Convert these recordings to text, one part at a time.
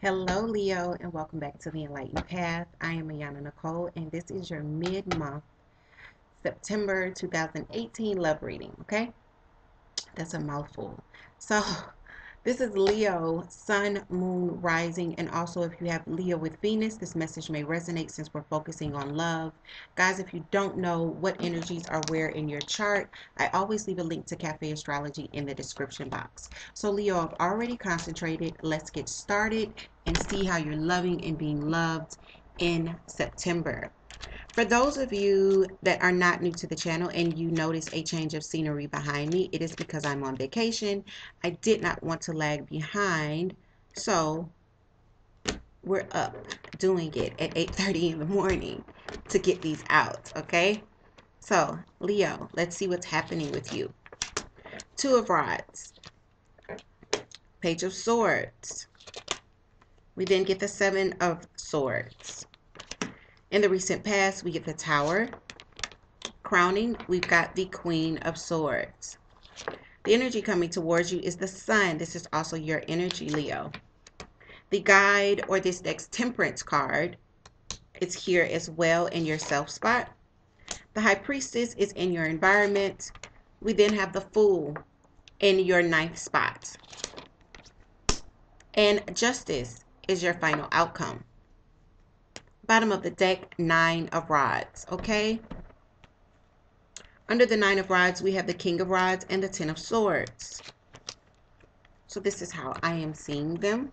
Hello, Leo, and welcome back to the Enlightened Path. I am Ayana Nicole, and this is your mid-month September 2018 love reading. Okay, that's a mouthful. So, this is Leo, Sun, Moon, Rising, and also if you have Leo with Venus, this message may resonate since we're focusing on love. Guys, if you don't know what energies are where in your chart, I always leave a link to Café Astrology in the description box. So, Leo, I've already concentrated. Let's get started and see how you're loving and being loved in September. For those of you that are not new to the channel and you notice a change of scenery behind me, it is because I'm on vacation. I did not want to lag behind, so we're up doing it at 8:30 in the morning to get these out, okay? So, Leo, let's see what's happening with you. Two of Rods, Page of Swords. We then get the Seven of Swords. In the recent past, we get the Tower. Crowning, we've got the Queen of Swords. The energy coming towards you is the Sun. This is also your energy, Leo. The Guide, or this next Temperance card, is here as well in your self spot. The High Priestess is in your environment. We then have the Fool in your ninth spot. And Justice is your final outcome. Bottom of the deck, Nine of Rods, okay? Under the Nine of Rods, we have the King of Rods and the Ten of Swords. So this is how I am seeing them.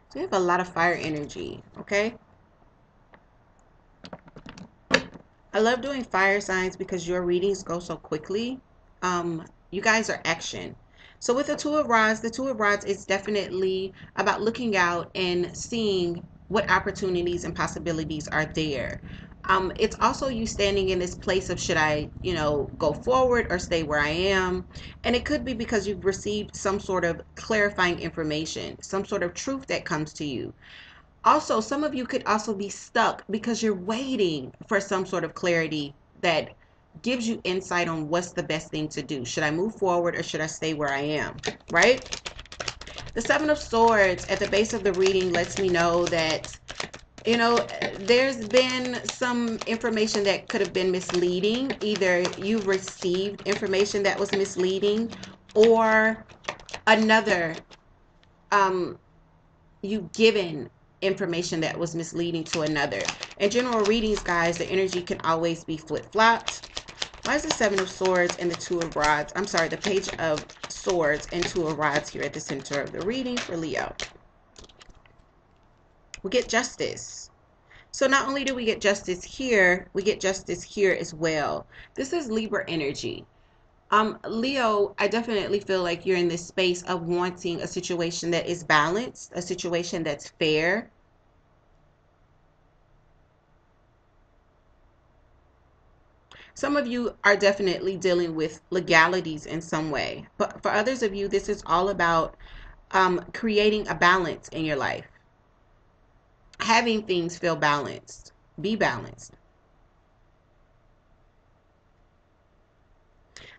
So we have a lot of fire energy, okay? I love doing fire signs because your readings go so quickly. You guys are action. So with the Two of Rods is definitely about looking out and seeing what opportunities and possibilities are there. It's also you standing in this place of should I, go forward or stay where I am? And it could be because you've received some sort of clarifying information, some sort of truth that comes to you. Also, some of you could also be stuck because you're waiting for some sort of clarity that gives you insight on what's the best thing to do. Should I move forward or should I stay where I am, right? The Seven of Swords at the base of the reading lets me know that, there's been some information that could have been misleading. Either you received information that was misleading or another, you given information that was misleading to another. In general readings, guys, the energy can always be flip-flopped. Why is the Seven of Swords and the Two of Rods? I'm sorry, the Page of Swords and Two of Rods here at the center of the reading for Leo. We get Justice. So not only do we get justice here, we get justice here as well. This is Libra energy. Leo, I definitely feel like you're in this space of wanting a situation that is balanced, a situation that's fair. Some of you are definitely dealing with legalities in some way, but for others of you, this is all about creating a balance in your life, having things feel balanced, be balanced.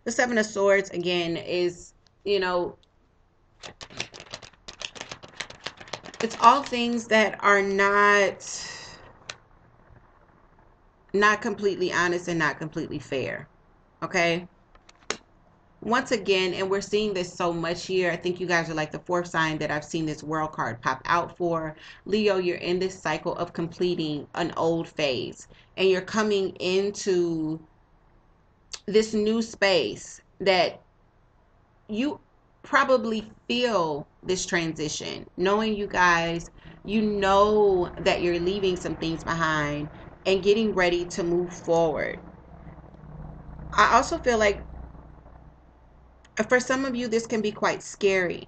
The Seven of Swords, again, is, it's all things that are not completely honest and not completely fair, okay? Once again, and we're seeing this so much here, I think you guys are like the fourth sign that I've seen this World card pop out for. Leo, you're in this cycle of completing an old phase, and you're coming into this new space that you probably feel this transition, knowing you guys, you know that you're leaving some things behind and getting ready to move forward. I also feel like for some of you, this can be quite scary.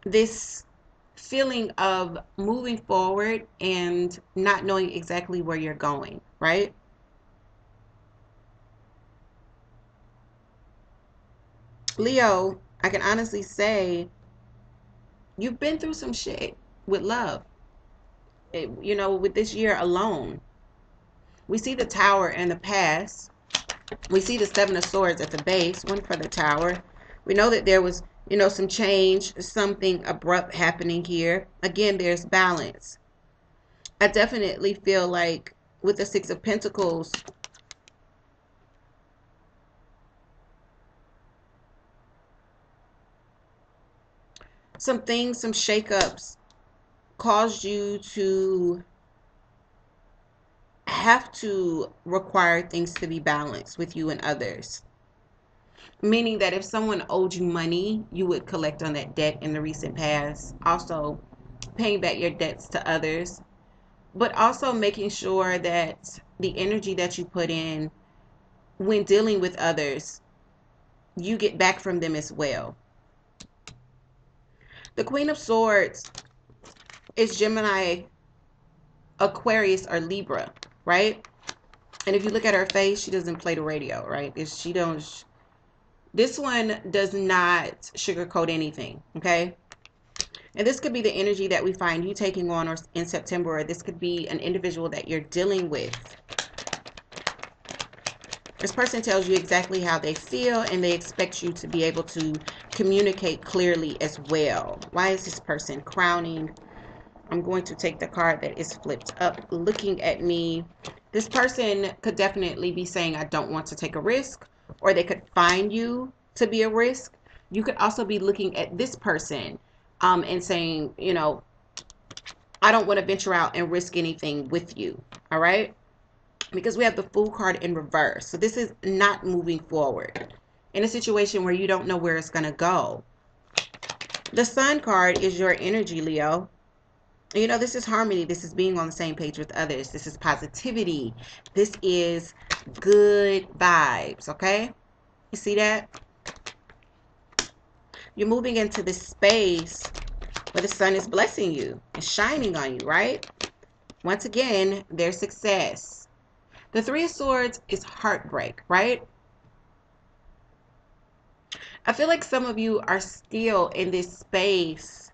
This feeling of moving forward and not knowing exactly where you're going, right? Leo, I can honestly say you've been through some shit with love. With this year alone. We see the Tower in the past. We see the Seven of Swords at the base, one for the Tower. We know that there was, some change, something abrupt happening here. Again, there's balance. I definitely feel like with the Six of Pentacles, some things, some shakeups caused you to have to require things to be balanced with you and others. Meaning that if someone owed you money, you would collect on that debt in the recent past. Also, paying back your debts to others, but also making sure that the energy that you put in when dealing with others, you get back from them as well. The Queen of Swords is Gemini, Aquarius, or Libra, right? And if you look at her face, she doesn't play the radio, right? She don't. This one does not sugarcoat anything, okay? And this could be the energy that we find you taking on or in September, or this could be an individual that you're dealing with. This person tells you exactly how they feel, and they expect you to be able to communicate clearly as well. Why is this person crowning? I'm going to take the card that is flipped up, looking at me. This person could definitely be saying, I don't want to take a risk, or they could find you to be a risk. You could also be looking at this person and saying, I don't want to venture out and risk anything with you. All right. Because we have the Fool card in reverse. So this is not moving forward in a situation where you don't know where it's going to go. The Sun card is your energy, Leo. This is harmony. This is being on the same page with others. This is positivity. This is good vibes, okay? You see that? You're moving into this space where the sun is blessing you and shining on you, right? Once again, there's success. The Three of Swords is heartbreak, right? I feel like some of you are still in this space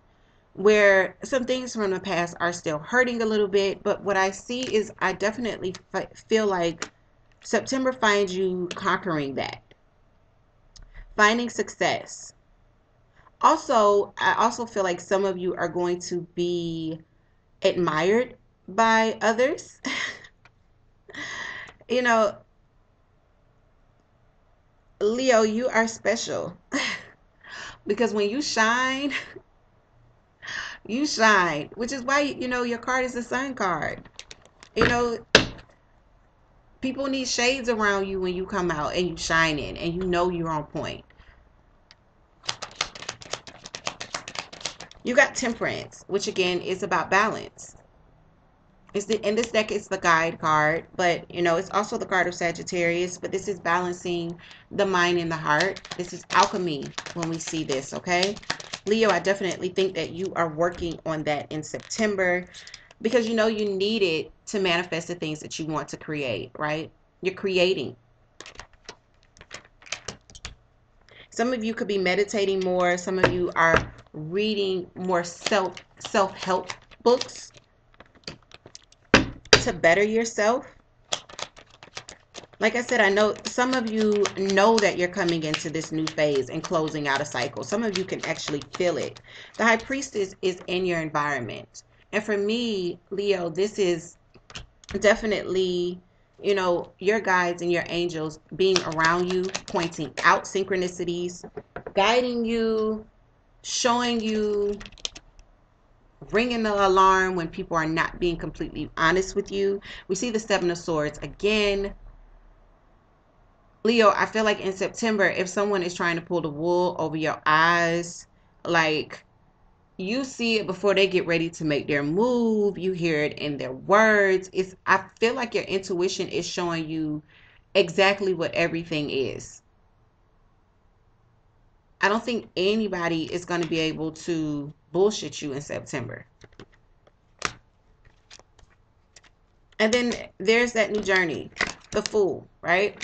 where some things from the past are still hurting a little bit. But what I see is I definitely feel like September finds you conquering that, finding success. Also, I also feel like some of you are going to be admired by others. Leo, you are special because when you shine, you shine, which is why, your card is the Sun card. People need shades around you when you come out and you shine in and you're on point. You got Temperance, which again is about balance. In this deck, it's the guide card, but it's also the card of Sagittarius, but this is balancing the mind and the heart. This is alchemy when we see this, okay? Leo, I definitely think that you are working on that in September because you need it to manifest the things that you want to create, right? You're creating. Some of you could be meditating more. Some of you are reading more self-help books to better yourself. Like I said, I know some of you know that you're coming into this new phase and closing out a cycle. Some of you can actually feel it. The High Priestess is in your environment. And for me, Leo, this is definitely, your guides and your angels being around you, pointing out synchronicities, guiding you, showing you, ringing the alarm when people are not being completely honest with you. We see the Seven of Swords again. Leo, I feel like in September, if someone is trying to pull the wool over your eyes, like you see it before they get ready to make their move, you hear it in their words. I feel like your intuition is showing you exactly what everything is. I don't think anybody is going to be able to bullshit you in September. And then there's that new journey, the Fool, right?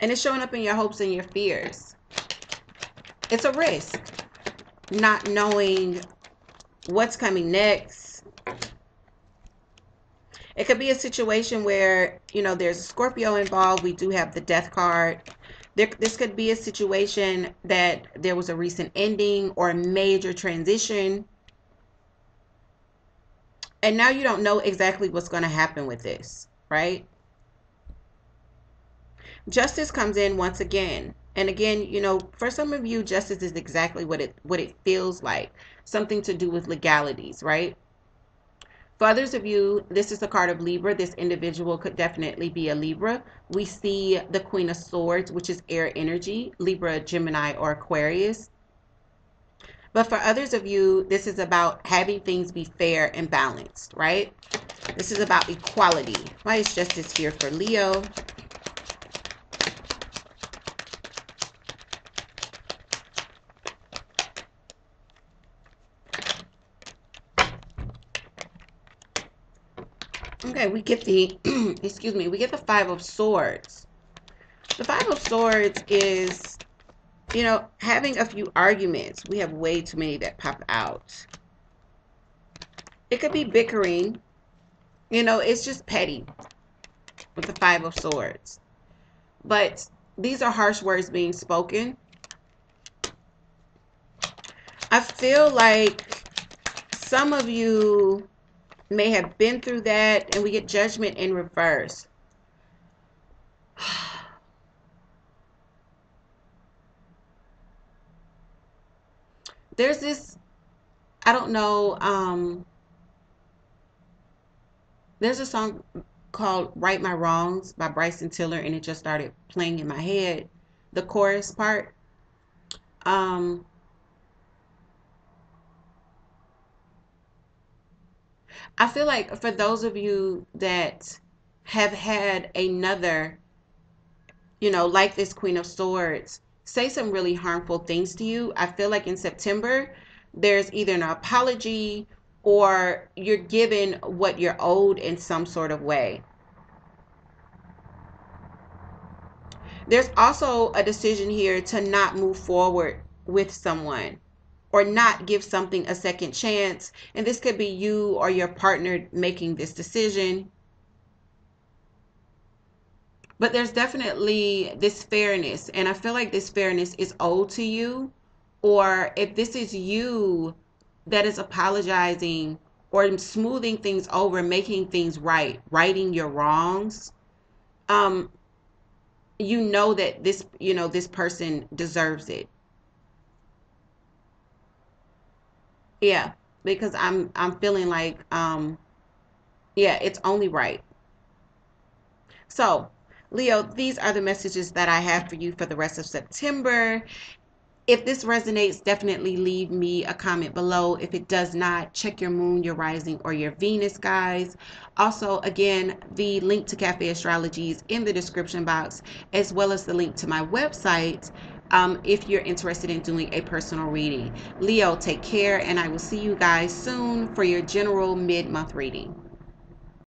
And it's showing up in your hopes and your fears. It's a risk, not knowing what's coming next. It could be a situation where, there's a Scorpio involved. We do have the Death card. This could be a situation that there was a recent ending or a major transition, and now you don't know exactly what's going to happen with this, right? Justice comes in once again. And again, for some of you, justice is exactly what it feels like. Something to do with legalities, right? For others of you, this is the card of Libra. This individual could definitely be a Libra. We see the Queen of Swords, which is air energy, Libra, Gemini, or Aquarius. But for others of you, this is about having things be fair and balanced, right? This is about equality. Why is justice here for Leo? Okay, we get the, excuse me, we get the Five of Swords. The Five of Swords is, having a few arguments. We have way too many that pop out. It could be bickering. It's just petty with the Five of Swords. But these are harsh words being spoken. I feel like some of you may have been through that, and we get judgment in reverse. There's this, I don't know, there's a song called Right My Wrongs by Bryson Tiller, and it just started playing in my head. The chorus part. Um, I feel like for those of you that have had another, like this Queen of Swords, say some really harmful things to you, I feel like in September, there's either an apology or you're given what you're owed in some sort of way. There's also a decision here to not move forward with someone or not give something a second chance. And this could be you or your partner making this decision. But there's definitely this fairness. And I feel like this fairness is owed to you. Or if this is you that is apologizing or smoothing things over, making things right, righting your wrongs, um, that this person deserves it. Yeah, because I'm feeling like yeah, it's only right. So, Leo, these are the messages that I have for you for the rest of September. If this resonates, definitely leave me a comment below. If it does not, check your moon, your rising, or your Venus, guys. Also, again, the link to Cafe Astrology is in the description box, as well as the link to my website if you're interested in doing a personal reading. Leo, take care, and I will see you guys soon for your general mid-month reading.